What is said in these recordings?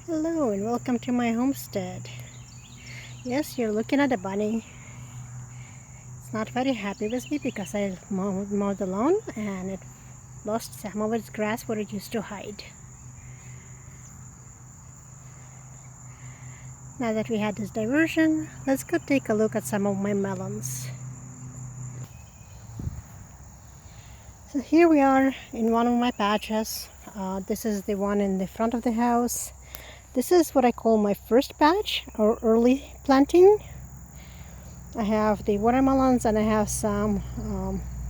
Hello and welcome to my homestead. Yes, you're looking at a bunny. It's not very happy with me because I mowed the lawn and it lost some of its grass where it used to hide. Now that we had this diversion, let's go take a look at some of my melons. So here we are in one of my patches. This is the one in the front of the house. This is what I call my first batch or early planting. I have the watermelons and I have some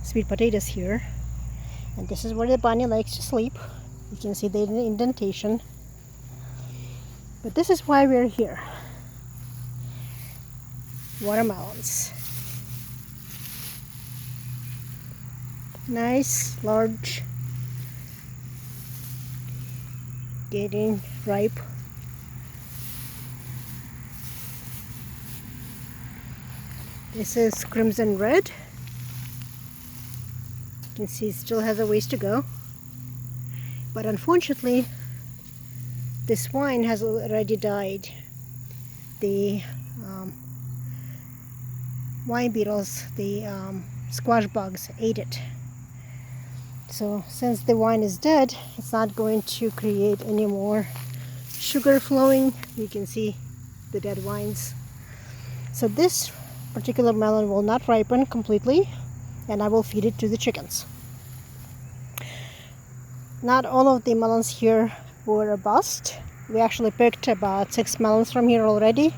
sweet potatoes here. And this is where the bunny likes to sleep. You can see the indentation. But this is why we're here. Watermelons. Nice, large, getting ripe. This is crimson red. You can see it still has a ways to go. But unfortunately, this vine has already died. The vine beetles, the squash bugs ate it. So since the vine is dead, it's not going to create any more sugar flowing. You can see the dead vines. So this particular melon will not ripen completely, and I will feed it to the chickens. Not all of the melons here were a bust. We actually picked about 6 melons from here already,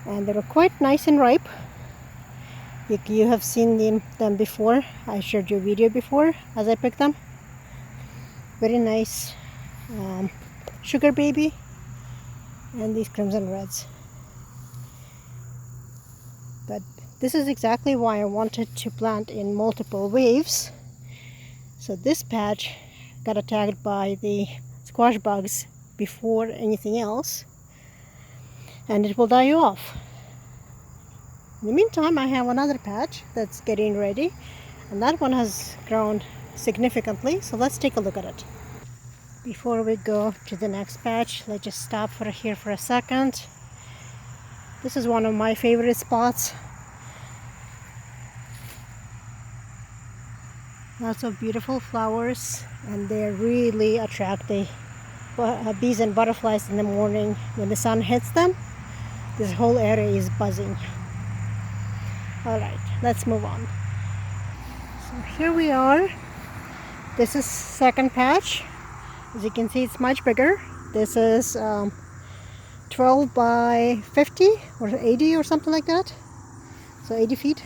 and they were quite nice and ripe. You have seen them before. I shared your video before as I picked them. Very nice sugar baby, and these crimson reds. But this is exactly why I wanted to plant in multiple waves. So this patch got attacked by the squash bugs before anything else, and it will die off. In the meantime, I have another patch that's getting ready, and that one has grown significantly, so let's take a look at it. Before we go to the next patch, let's just stop here for a second. This is one of my favorite spots. Lots of beautiful flowers, and they really attract the bees and butterflies in the morning. When the sun hits them, this whole area is buzzing. Alright, let's move on. So here we are. This is second patch. As you can see, it's much bigger. This is 12 by 50 or 80 or something like that. So 80 feet.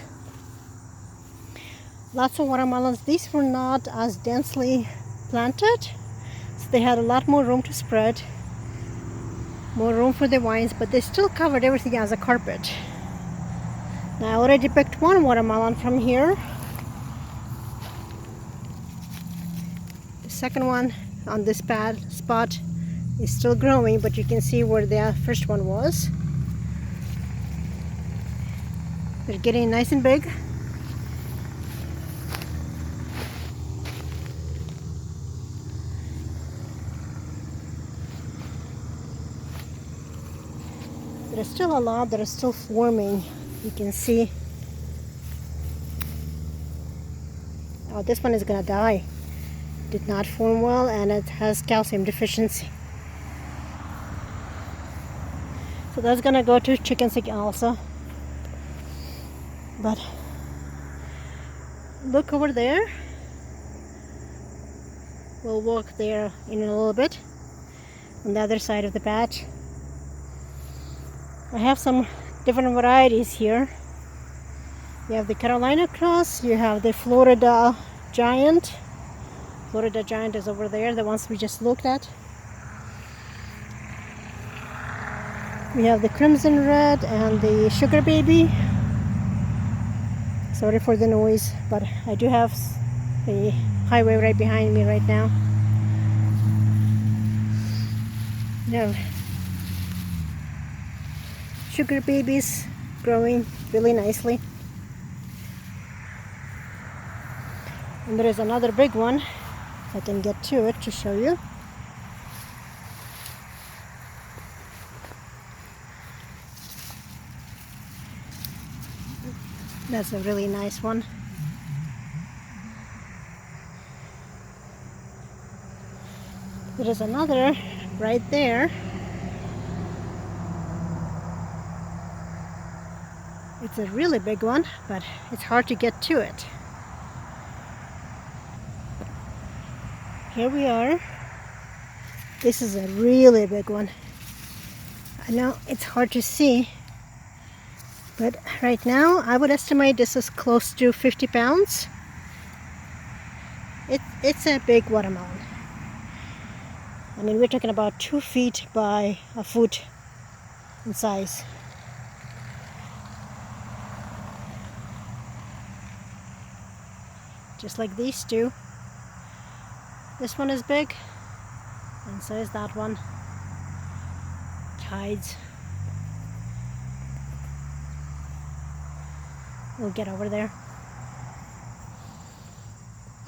Lots of watermelons. These were not as densely planted, so they had a lot more room to spread, more room for the vines, but they still covered everything as a carpet. Now I already picked one watermelon from here. The second one on this spot is still growing, but you can see where the first one was. They're getting nice and big. There's still a lot that are still forming. You can see. Oh, this one is gonna die. Did not form well, and it has calcium deficiency. So that's gonna go to chickens also. But look over there. We'll walk there in a little bit on the other side of the patch. I have some different varieties here. You have the Carolina cross, you have the Florida giant. Florida giant is over there, the ones we just looked at. We have the crimson red and the sugar baby. Sorry for the noise, but I do have the highway right behind me right now. No. Sugar babies growing really nicely. And there is another big one. If I can get to it to show you. That's a really nice one. There is another right there. It's a really big one, but it's hard to get to it. Here we are. This is a really big one. I know it's hard to see, but right now I would estimate this is close to 50 pounds. It's a big watermelon. I mean, we're talking about 2 feet by a foot in size. Just like these two. This one is big, and so is that one. Tides. We'll get over there.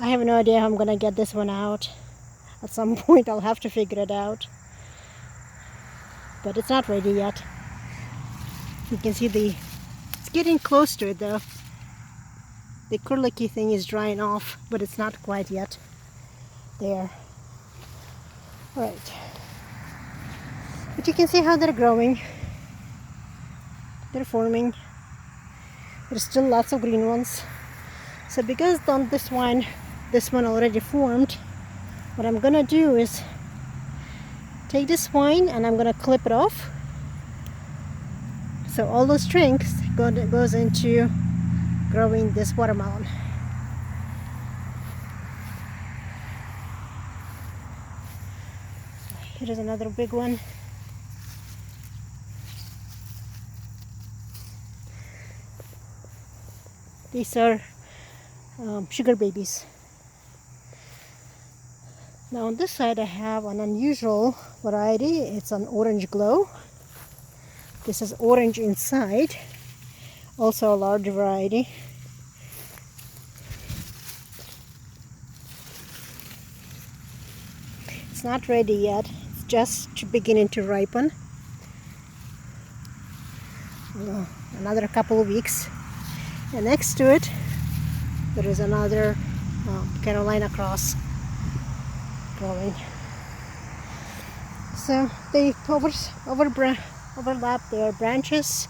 I have no idea how I'm gonna get this one out. At some point I'll have to figure it out. But it's not ready yet. You can see it's getting close to it though. The curlicky thing is drying off, but it's not quite yet. There. Alright. But you can see how they're growing. They're forming. There's still lots of green ones. So because this one already formed, what I'm gonna do is take this vine and I'm gonna clip it off. So all those strings goes into growing this watermelon. Here is another big one. These are sugar babies. Now on this side I have an unusual variety. It's an orange glow. This is orange inside. Also a large variety. It's not ready yet. It's just beginning to ripen. Another couple of weeks. And next to it, there is another Carolina cross growing. So they overlap their branches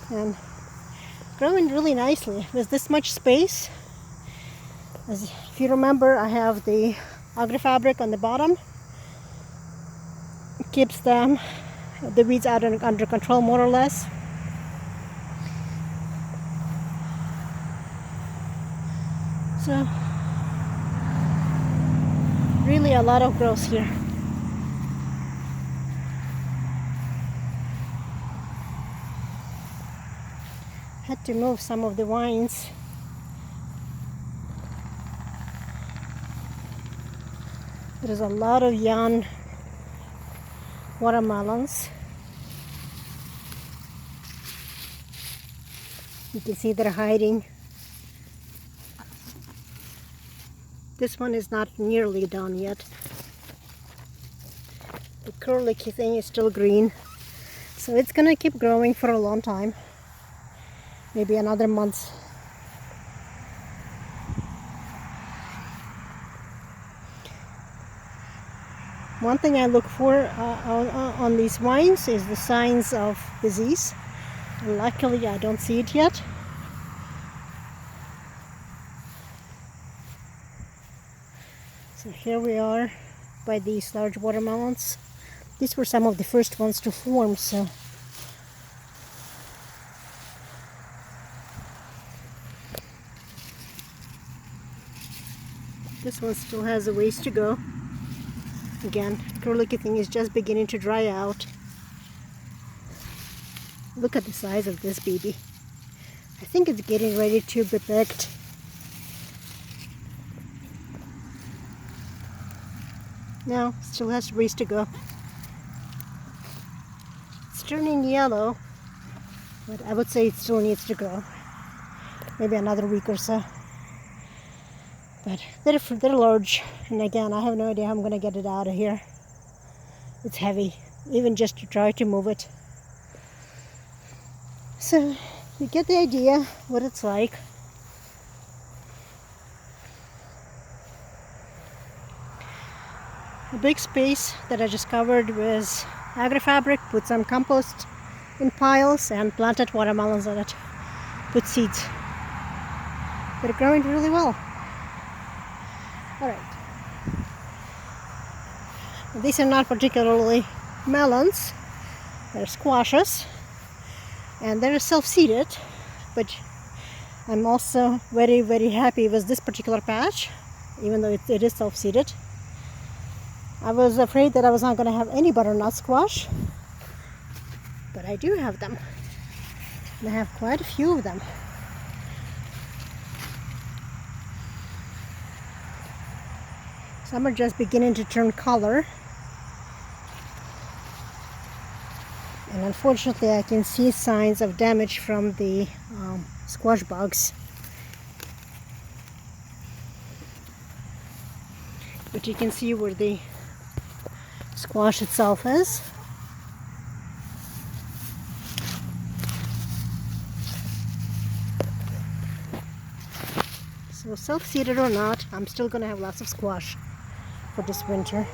and growing really nicely with this much space. If you remember, I have the agri fabric on the bottom. It keeps the weeds out under control more or less. So really a lot of growth here. Had to move some of the vines. There's a lot of young watermelons. You can see they're hiding. This one is not nearly done yet. The curlicky thing is still green. So it's gonna keep growing for a long time. Maybe another month. One thing I look for on these vines is the signs of disease. Luckily I don't see it yet. So here we are by these large watermelons. These were some of the first ones to form, so this one still has a ways to go. Again, curlicky thing is just beginning to dry out. Look at the size of this baby. I think it's getting ready to be picked. No, still has ways to go. It's turning yellow, but I would say it still needs to grow. Maybe another week or so. But they're large, and again, I have no idea how I'm going to get it out of here. It's heavy, even just to try to move it. So You get the idea what it's like. A big space that I just covered with agri-fabric, put some compost in piles and planted watermelons on it. Put seeds. They're growing really well. Alright. These are not particularly melons. They're squashes. And they're self-seeded. But I'm also very, very happy with this particular patch, even though it is self-seeded. I was afraid that I was not going to have any butternut squash, but I do have them. And I have quite a few of them. Some are just beginning to turn color. And unfortunately I can see signs of damage from the squash bugs. But you can see where the squash itself is. So self-seeded or not, I'm still going to have lots of squash for this winter.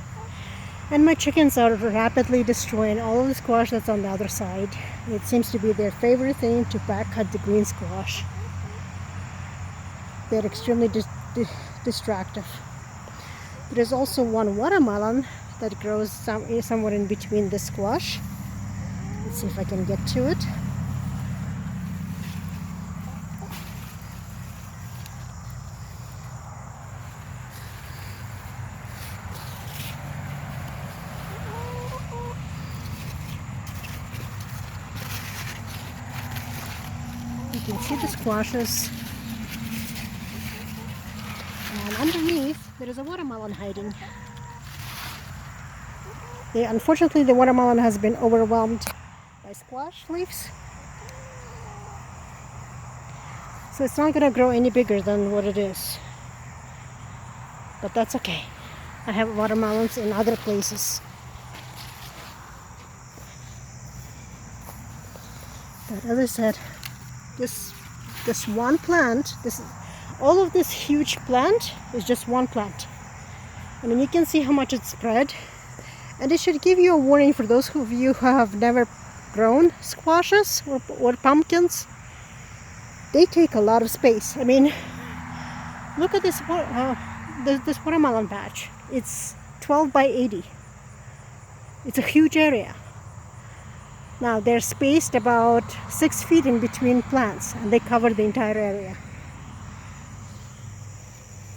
And my chickens are rapidly destroying all of the squash that's on the other side. It seems to be their favorite thing to back cut the green squash. They're extremely destructive. There's also one watermelon that grows somewhere in between the squash. Let's see if I can get to it. You can see the squashes. And underneath, there is a watermelon hiding. Unfortunately, the watermelon has been overwhelmed by squash leaves. So it's not going to grow any bigger than what it is. But that's okay. I have watermelons in other places. But as I said, this one plant, all of this huge plant is just one plant. I mean, you can see how much it's spread. And it should give you a warning for those of you who have never grown squashes or pumpkins. They take a lot of space. I mean, look at this watermelon patch. It's 12 by 80. It's a huge area. Now they're spaced about 6 feet in between plants, and they cover the entire area.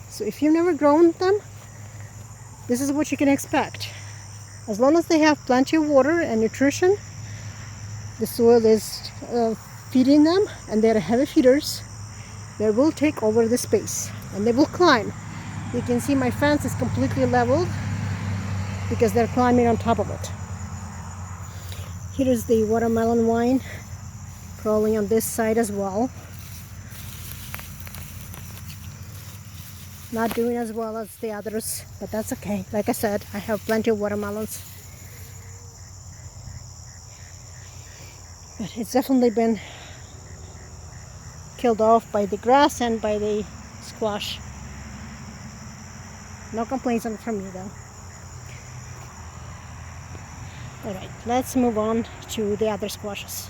So if you've never grown them, this is what you can expect. As long as they have plenty of water and nutrition, the soil is feeding them, and they're heavy feeders, they will take over the space and they will climb. You can see my fence is completely leveled because they're climbing on top of it. Here is the watermelon vine crawling on this side as well. Not doing as well as the others, but that's okay. Like I said, I have plenty of watermelons. But it's definitely been killed off by the grass and by the squash. No complaints from me though. Alright, let's move on to the other squashes.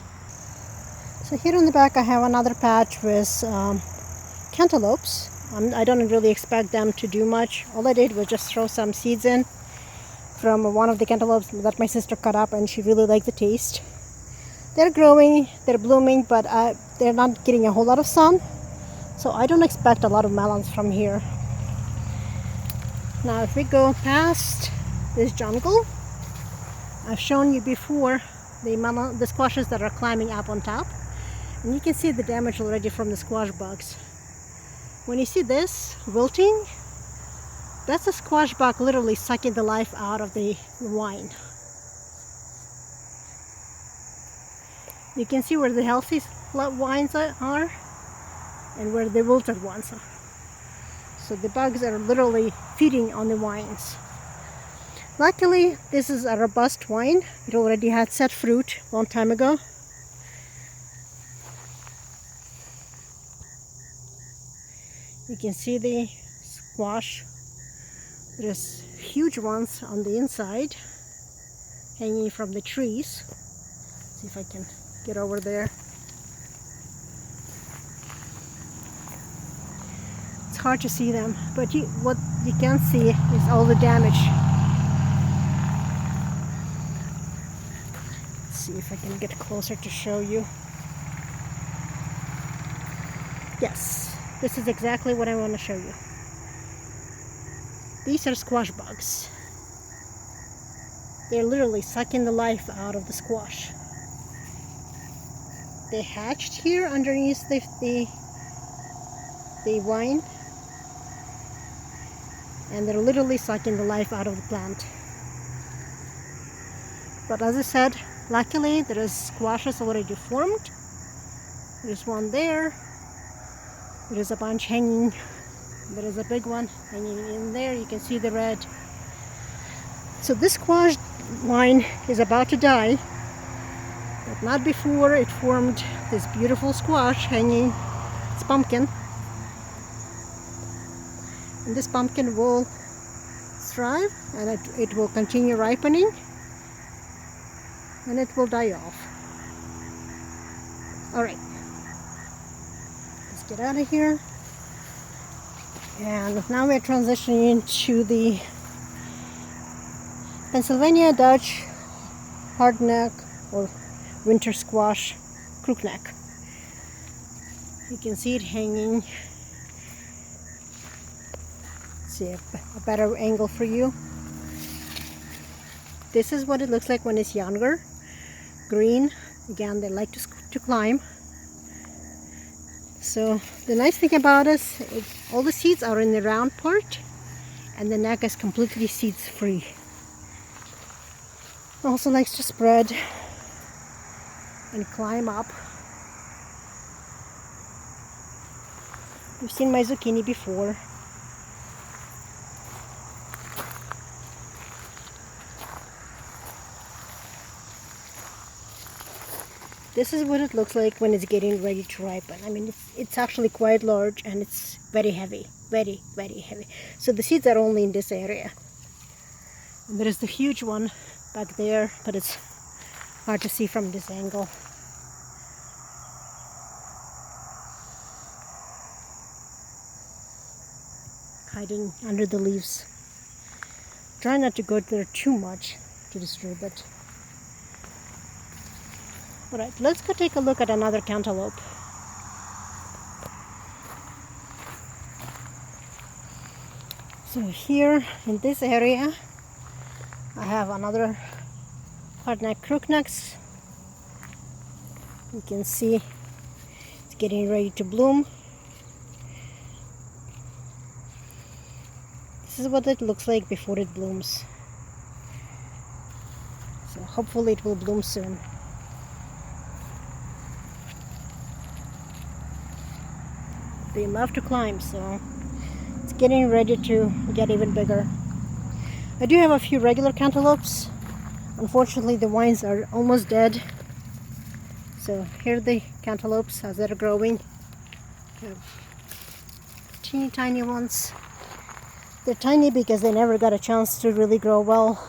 So here on the back I have another patch with cantaloupes. I don't really expect them to do much. All I did was just throw some seeds in from one of the cantaloupes that my sister cut up, and she really liked the taste. They're growing, they're blooming, but they're not getting a whole lot of sun. So I don't expect a lot of melons from here. Now if we go past this jungle, I've shown you before the squashes that are climbing up on top. And you can see the damage already from the squash bugs. When you see this wilting, that's a squash bug literally sucking the life out of the vine. You can see where the healthy vines are and where the wilted ones are. So the bugs are literally feeding on the vines. Luckily, this is a robust vine. It already had set fruit a long time ago. can see the squash. There's huge ones on the inside hanging from the trees. See if I can get over there. It's hard to see them, but what you can see is all the damage. Let's see if I can get closer to show you. Yes, this is exactly what I want to show you. These are squash bugs. They're literally sucking the life out of the squash. They hatched here underneath the vine, and they're literally sucking the life out of the plant. But as I said, luckily there is squashes already formed. There's one there. There is a bunch hanging. There is a big one hanging in there. You can see the red. So this squash vine is about to die, but not before it formed this beautiful squash hanging. It's pumpkin. And this pumpkin will thrive, and it will continue ripening, and it will die off. Alright, let's get out of here. And now we're transitioning to the Pennsylvania Dutch hardneck or winter squash crookneck. You can see it hanging. See a better angle for you. This is what it looks like when it's younger. Green. Again, they like to climb. So the nice thing about this is all the seeds are in the round part, and the neck is completely seeds free. Also likes to spread and climb up. You've seen my zucchini before. This is what it looks like when it's getting ready to ripen. I mean, it's actually quite large, and it's very heavy, very, very heavy. So the seeds are only in this area. And there is the huge one back there, but it's hard to see from this angle. Hiding under the leaves. Try not to go there too much to disturb it. Alright, let's go take a look at another cantaloupe. So here in this area I have another hardneck crooknecks. You can see it's getting ready to bloom. This is what it looks like before it blooms. So hopefully it will bloom soon. They love to climb, so it's getting ready to get even bigger. I do have a few regular cantaloupes. Unfortunately, the vines are almost dead. So here are the cantaloupes as they're growing. We have teeny tiny ones. They're tiny because they never got a chance to really grow well.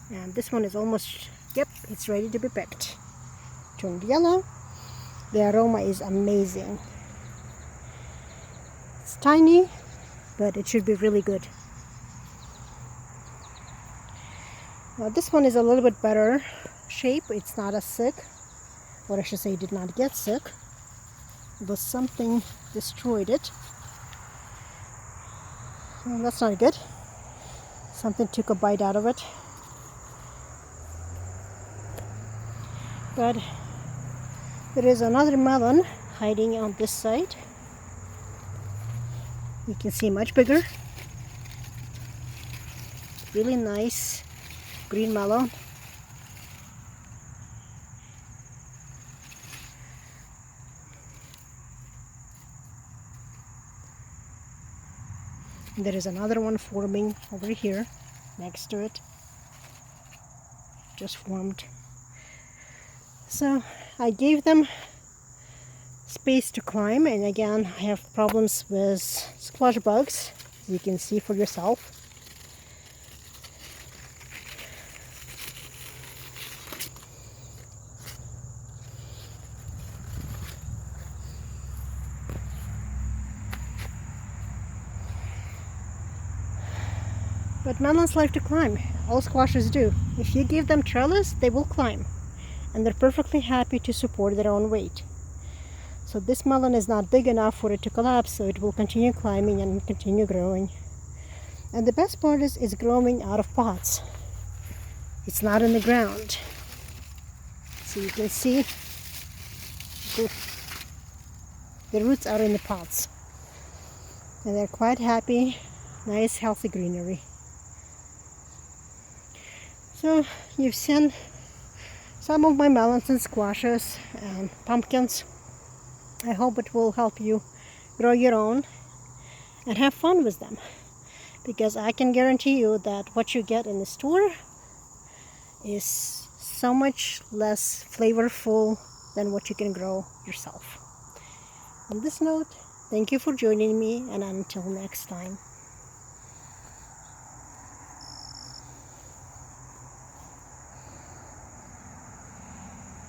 And this one is almost, yep, it's ready to be picked. Turned yellow. The aroma is amazing. It's tiny, but it should be really good. Well, this one is a little bit better shape. It's not as sick, or I should say it did not get sick, but something destroyed it. Well, that's not good. Something took a bite out of it. But there is another melon hiding on this side. You can see much bigger. Really nice green melon. And there is another one forming over here next to it. Just formed. So I gave them space to climb, and again I have problems with squash bugs, as you can see for yourself. But melons like to climb. All squashes do. If you give them trellis, they will climb, and they're perfectly happy to support their own weight. So this melon is not big enough for it to collapse, so it will continue climbing and continue growing. And the best part is it's growing out of pots. It's not in the ground. So you can see the roots are in the pots. And they're quite happy, nice healthy greenery. So you've seen some of my melons and squashes and pumpkins. I hope it will help you grow your own and have fun with them, because I can guarantee you that what you get in the store is so much less flavorful than what you can grow yourself. On this note, thank you for joining me, and until next time.